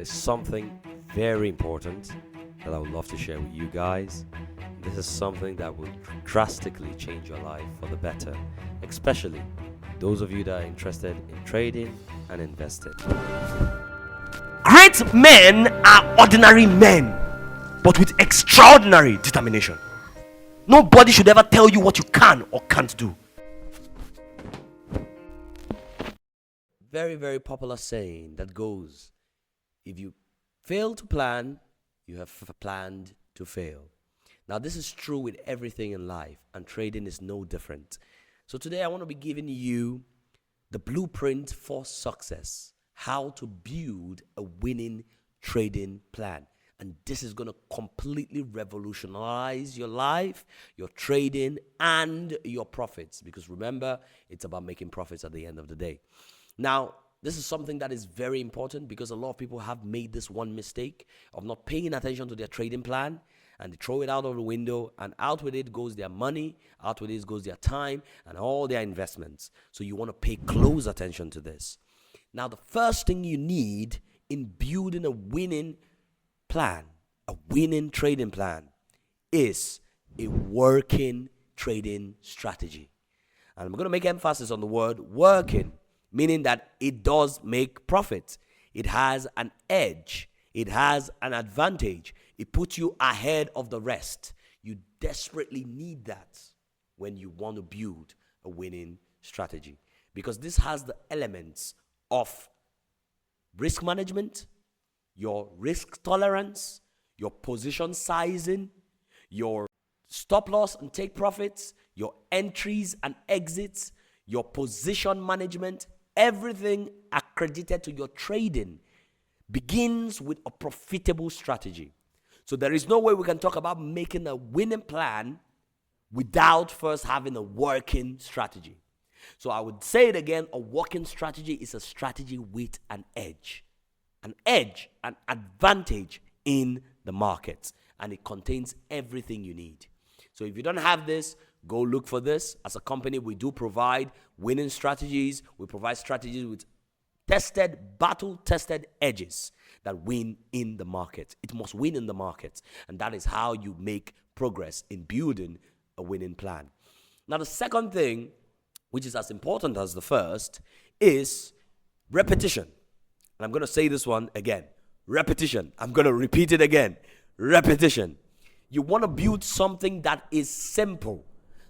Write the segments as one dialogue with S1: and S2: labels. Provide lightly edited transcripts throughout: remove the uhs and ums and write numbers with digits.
S1: there's something very important that I would love to share with you guys. This is something that will drastically change your life for the better, especially those of you that are interested in trading and investing.
S2: Great men are ordinary men, but with extraordinary determination. Nobody should ever tell you what you can or can't do.
S1: Very, very popular saying that goes, if you fail to plan, you have planned to fail. Now, this is true with everything in life, and trading is no different. So today I want to be giving you the blueprint for success, how to build a winning trading plan. And this is going to completely revolutionize your life, your trading, and your profits. Because remember, it's about making profits at the end of the day. Now, this is something that is very important because a lot of people have made this one mistake of not paying attention to their trading plan, and they throw it out of the window, and out with it goes their money, out with it goes their time, and all their investments. So you want to pay close attention to this. Now, the first thing you need in building a winning plan, a winning trading plan, is a working trading strategy. And I'm going to make emphasis on the word working, meaning that it does make profit. It has an edge. It has an advantage. It puts you ahead of the rest. You desperately need that when you want to build a winning strategy, because this has the elements of risk management, your risk tolerance, your position sizing, your stop loss and take profits, your entries and exits, your position management. Everything accredited to your trading begins with a profitable strategy. So there is no way we can talk about making a winning plan without first having a working strategy. So I would say it again, a working strategy is a strategy with an edge, an advantage in the market, and it contains everything you need. So if you don't have this, go look for this. As a company, we do provide winning strategies. We provide strategies with battle-tested edges that win in the market. It must win in the market, and that is how you make progress in building a winning plan. Now, the second thing, which is as important as the first, is repetition. And I'm going to say this one again. Repetition. I'm going to repeat it again. Repetition. You want to build something that is simple.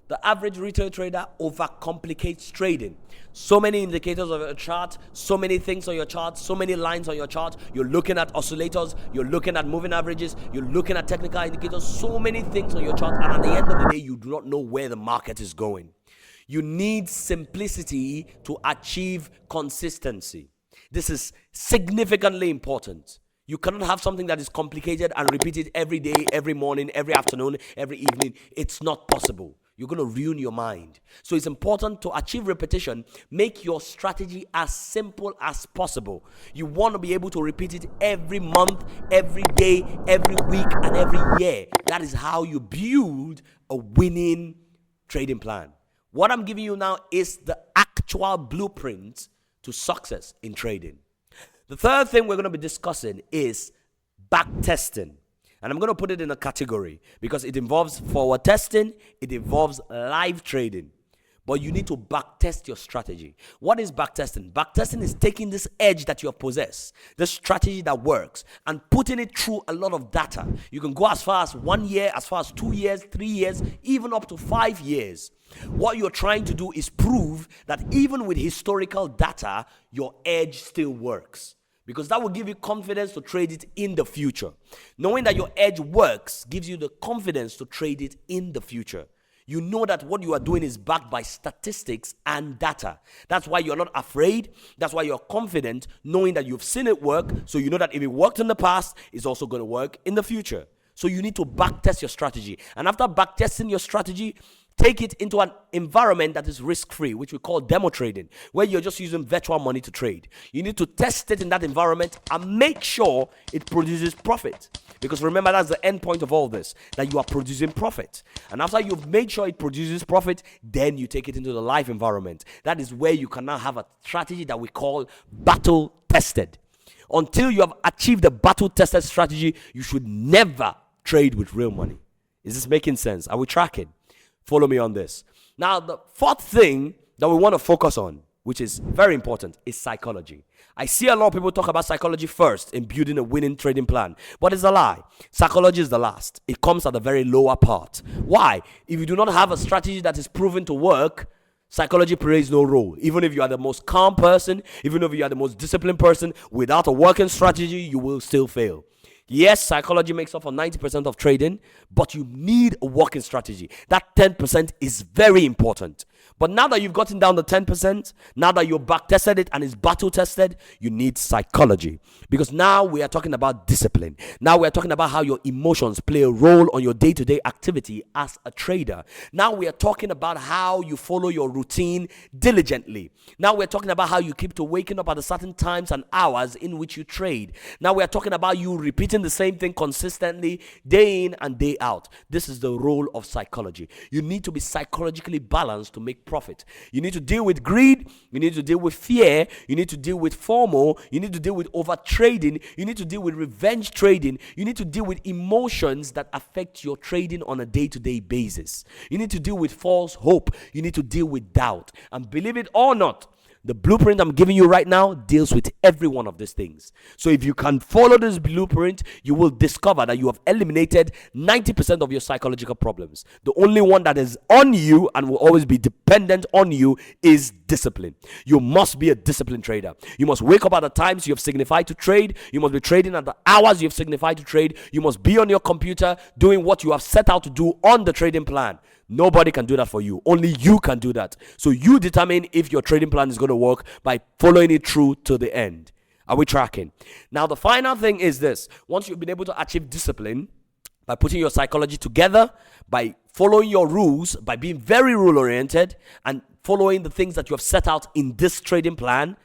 S1: The average retail trader overcomplicates trading. So many indicators of your chart, so many things on your chart, so many lines on your chart. You're looking at oscillators, you're looking at moving averages, you're looking at technical indicators, so many things on your chart, and at the end of the day, you do not know where the market is going. You need simplicity to achieve consistency. This is significantly important. You cannot have something that is complicated and repeat it every day, every morning, every afternoon, every evening. It's not possible. You're going to ruin your mind. So it's important to achieve repetition. Make your strategy as simple as possible. You want to be able to repeat it every month, every day, every week, and every year. That is how you build a winning trading plan. What I'm giving you now is the actual blueprint to success in trading. The third thing we're going to be discussing is back testing. And I'm going to put it in a category because it involves forward testing, it involves live trading. But you need to back test your strategy. What is back testing? Back testing is taking this edge that you possess, this strategy that works, and putting it through a lot of data. You can go as far as 1 year, as far as 2 years, 3 years, even up to 5 years. What you're trying to do is prove that even with historical data, your edge still works. Because that will give you confidence to trade it in the future. Knowing that your edge works gives you the confidence to trade it in the future. You know that what you are doing is backed by statistics and data. That's why you're not afraid. That's why you're confident, knowing that you've seen it work. So you know that if it worked in the past, it's also going to work in the future. So you need to back test your strategy. And after back testing your strategy, take it into an environment that is risk-free, which we call demo trading, where you're just using virtual money to trade. You need to test it in that environment and make sure it produces profit. Because remember, that's the end point of all this, that you are producing profit. And after you've made sure it produces profit, then you take it into the live environment. That is where you can now have a strategy that we call battle tested. Until you have achieved a battle-tested strategy, you should never trade with real money. Is this making sense? Are we tracking? Follow me on this. Now, the fourth thing that we want to focus on, which is very important, is psychology. I see a lot of people talk about psychology first in building a winning trading plan, but it's a lie. Psychology is the last. It comes at the very lower part. Why? If you do not have a strategy that is proven to work, psychology plays no role. Even if you are the most calm person, even if you are the most disciplined person, without a working strategy, you will still fail. Yes, psychology makes up for 90% of trading, but you need a working strategy. That 10% is very important. But now that you've gotten down the 10%, now that you've back tested it and it's battle tested, you need psychology. Because now we are talking about discipline. Now we are talking about how your emotions play a role on your day-to-day activity as a trader. Now we are talking about how you follow your routine diligently. Now we're talking about how you keep to waking up at the certain times and hours in which you trade. Now we are talking about you repeating the same thing consistently day in and day out. This is the role of psychology. You need to be psychologically balanced to make profit. You need to deal with greed. You need to deal with fear. You need to deal with FOMO. You need to deal with over trading. You need to deal with revenge trading. You need to deal with emotions that affect your trading on a day-to-day basis. You need to deal with false hope. You need to deal with doubt. And believe it or not, the blueprint I'm giving you right now deals with every one of these things. So if you can follow this blueprint, you will discover that you have eliminated 90% of your psychological problems. The only one that is on you and will always be dependent on you is discipline. You must be a disciplined trader. You must wake up at the times you have signified to trade. You must be trading at the hours you have signified to trade. You must be on your computer doing what you have set out to do on the trading plan. Nobody can do that for you. Only you can do that. So you determine if your trading plan is going to work by following it through to the end. Are we tracking? Now, the final thing is this. Once you've been able to achieve discipline by putting your psychology together, by following your rules, by being very rule-oriented and following the things that you have set out in this trading plan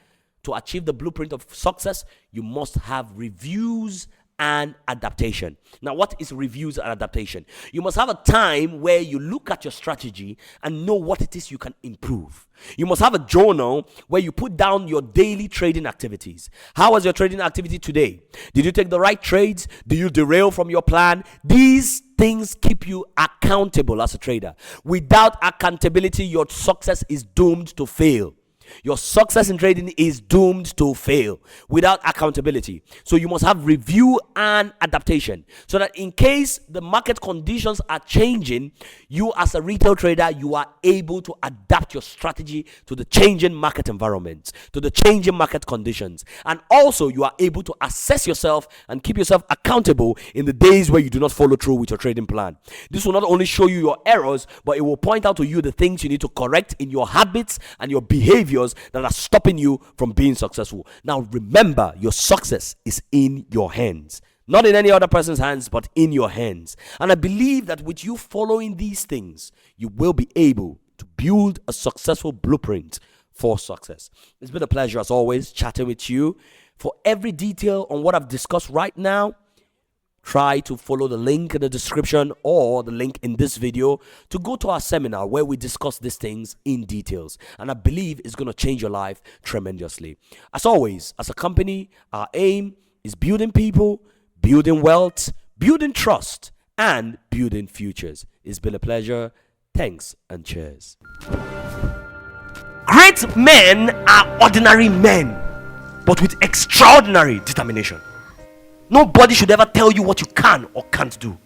S1: to achieve the blueprint of success, you must have reviews and adaptation. Now, what is reviews and adaptation? You must have a time where you look at your strategy and know what it is you can improve. You must have a journal where you put down your daily trading activities. How was your trading activity today? Did you take the right trades? Do you derail from your plan? These things keep you accountable as a trader. Without accountability, your success is doomed to fail. Your success in trading is doomed to fail without accountability. So you must have review and adaptation so that in case the market conditions are changing, you as a retail trader, you are able to adapt your strategy to the changing market environment, to the changing market conditions. And also you are able to assess yourself and keep yourself accountable in the days where you do not follow through with your trading plan. This will not only show you your errors, but it will point out to you the things you need to correct in your habits and your behavior that are stopping you from being successful. Now remember, your success is in your hands. Not in any other person's hands, but in your hands. And I believe that with you following these things, you will be able to build a successful blueprint for success. It's been a pleasure as always chatting with you. For every detail on what I've discussed right now, try to follow the link in the description or the link in this video to go to our seminar where we discuss these things in details. And I believe it's going to change your life tremendously. As always, as a company, our aim is building people, building wealth, building trust, and building futures. It's been a pleasure. Thanks and cheers.
S2: Great men are ordinary men, but with extraordinary determination. Nobody should ever tell you what you can or can't do.